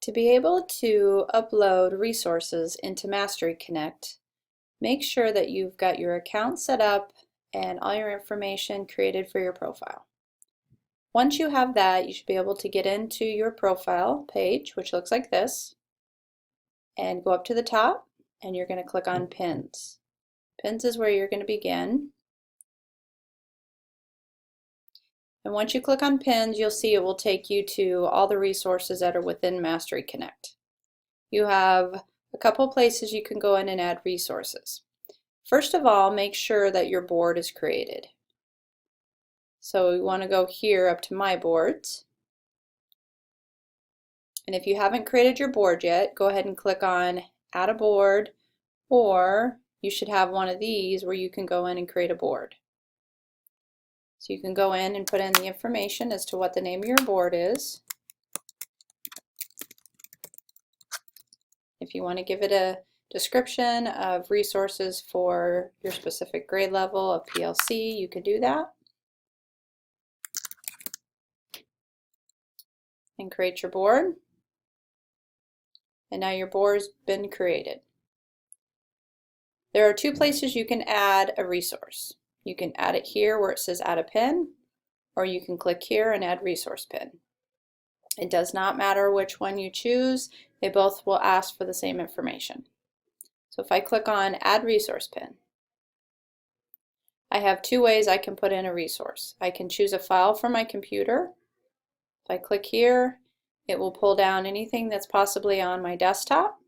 To be able to upload resources into Masteryconnect, make sure that you've got your account set up and all your information created for your profile. Once you have that, you should be able to get into your profile page, which looks like this, and go up to the top, and you're going to click on Pins. Pins is where you're going to begin. And once you click on Pins, you'll see it will take you to all the resources that are within Masteryconnect. You have a couple places you can go in and add resources. First of all, make sure that your board is created. So we want to go here up to My Boards. And if you haven't created your board yet, go ahead and click on Add a Board, or you should have one of these where you can go in and create a board. So you can go in and put in the information as to what the name of your board is. If you want to give it a description of resources for your specific grade level of PLC, you can do that. And create your board. And now your board's been created. There are two places you can add a resource. You can add it here where it says add a pin, or you can click here and add resource pin. It does not matter which one you choose, they both will ask for the same information. So if I click on add resource pin, I have two ways I can put in a resource. I can choose a file from my computer. If I click here, it will pull down anything that's possibly on my desktop.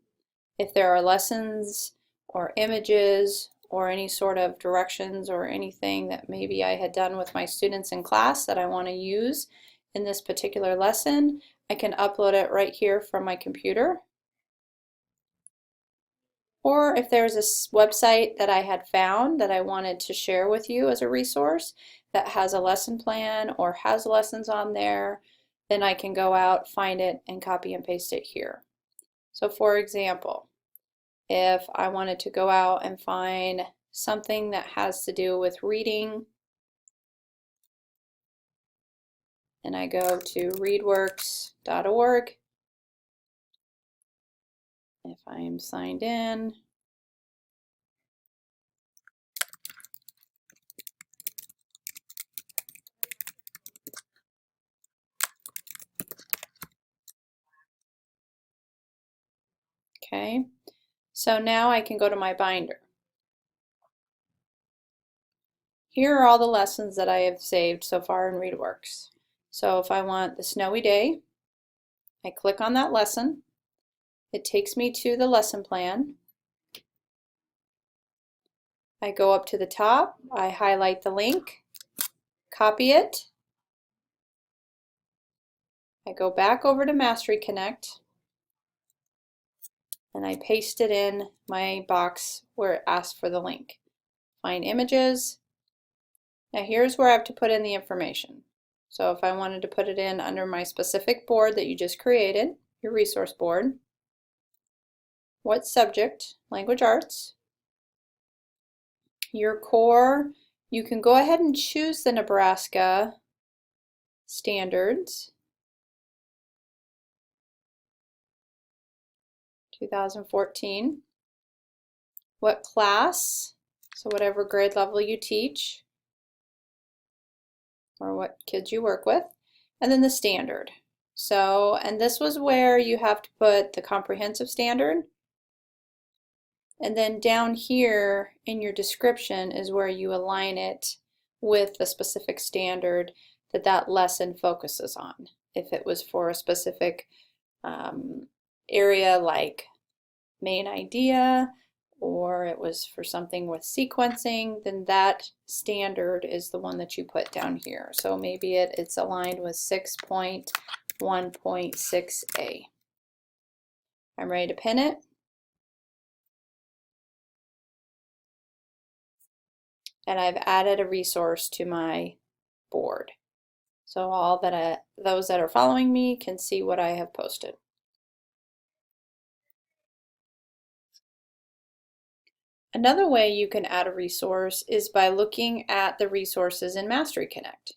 If there are lessons or images or any sort of directions or anything that maybe I had done with my students in class that I want to use in this particular lesson, I can upload it right here from my computer. Or if there's a website that I had found that I wanted to share with you as a resource that has a lesson plan or has lessons on there, then I can go out, find it, and copy and paste it here. So for example, if I wanted to go out and find something that has to do with reading, and I go to readworks.org, if I am signed in, okay, so now I can go to my binder. Here are all the lessons that I have saved so far in ReadWorks. So if I want the snowy day, I click on that lesson. It takes me to the lesson plan. I go up to the top, I highlight the link, copy it. I go back over to Masteryconnect and I paste it in my box where it asks for the link. Find images. Now here's where I have to put in the information. So if I wanted to put it in under my specific board that you just created, your resource board, what subject? Language arts. Your core, you can go ahead and choose the Nebraska standards. 2014. What class? So whatever grade level you teach or what kids you work with. And then the standard. So, and this was where you have to put the comprehensive standard. And then down here in your description is where you align it with the specific standard that that lesson focuses on. If it was for a specific area like main idea, or it was for something with sequencing, then that standard is the one that you put down here. So maybe it's aligned with 6.1.6a. I'm ready to pin it. And I've added a resource to my board. So all that those that are following me can see what I have posted. Another way you can add a resource is by looking at the resources in Masteryconnect.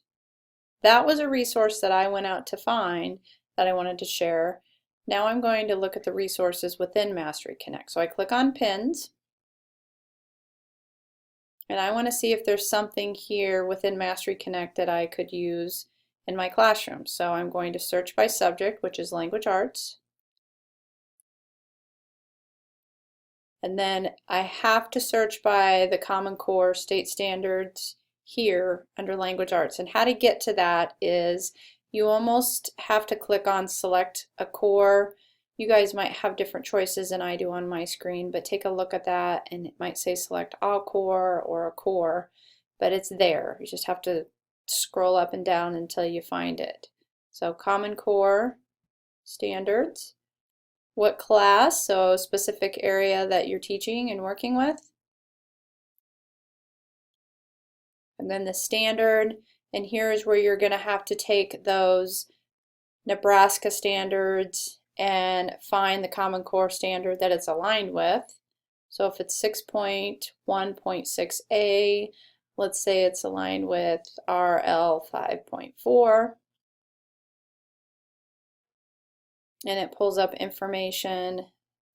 That was a resource that I went out to find that I wanted to share, Now I'm going to look at the resources within Masteryconnect. So I click on Pins, and I want to see if there's something here within Masteryconnect that I could use in my classroom. So I'm going to search by subject, which is language arts. And then I have to search by the Common Core state standards here under language arts. And how to get to that is you almost have to click on select a core. You guys might have different choices than I do on my screen, but take a look at that and it might say select all core or a core, but it's there. You just have to scroll up and down until you find it. So Common Core standards. What class, so specific area that you're teaching and working with. And then the standard, and here's where you're going to have to take those Nebraska standards and find the Common Core standard that it's aligned with. So if it's 6.1.6a, let's say it's aligned with RL 5.4. And it pulls up information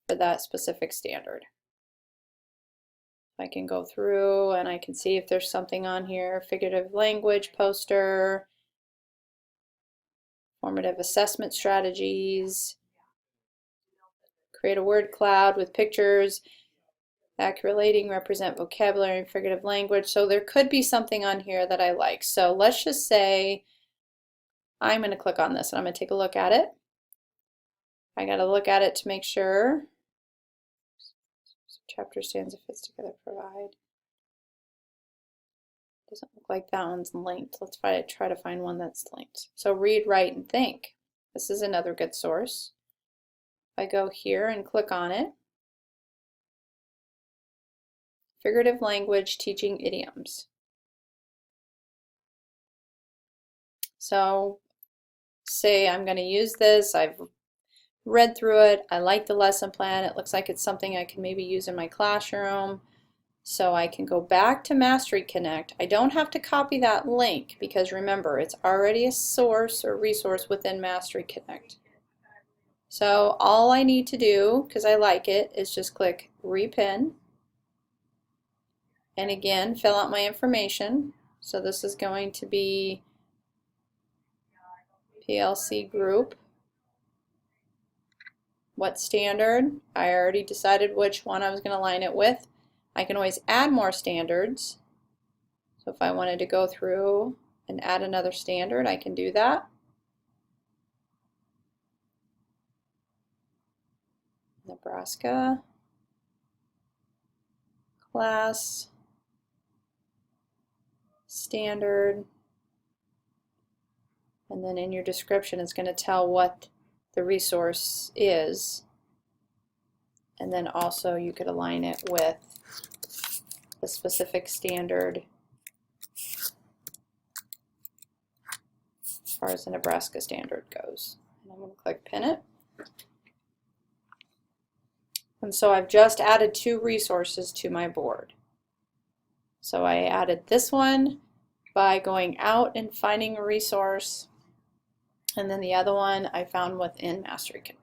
for that specific standard. I can go through and I can see if there's something on here, figurative language poster, formative assessment strategies, create a word cloud with pictures, accurating, represent vocabulary and figurative language. So there could be something on here that I like. So let's just say I'm going to click on this and I'm going to take a look at it. I got to look at it to make sure. Chapter, stanza, fits together, provide. Doesn't look like that one's linked. Let's try to find one that's linked. So read, write, and think. This is another good source. I go here and click on it. Figurative language teaching idioms. So say I'm going to use this. I've read through it. I like the lesson plan. It looks like it's something I can maybe use in my classroom. So I can go back to Masteryconnect. I don't have to copy that link because remember, it's already a source or resource within Masteryconnect. So all I need to do, because I like it, is just click repin. And again, fill out my information. So this is going to be PLC group. What standard? I already decided which one I was going to line it with. I can always add more standards. So if I wanted to go through and add another standard, I can do that. Nebraska, class, standard, and then in your description it's going to tell what the resource is, and then also you could align it with the specific standard as far as the Nebraska standard goes. And I'm going to click pin it. And so I've just added 2 resources to my board. So I added this one by going out and finding a resource, and then the other one I found within Masteryconnect.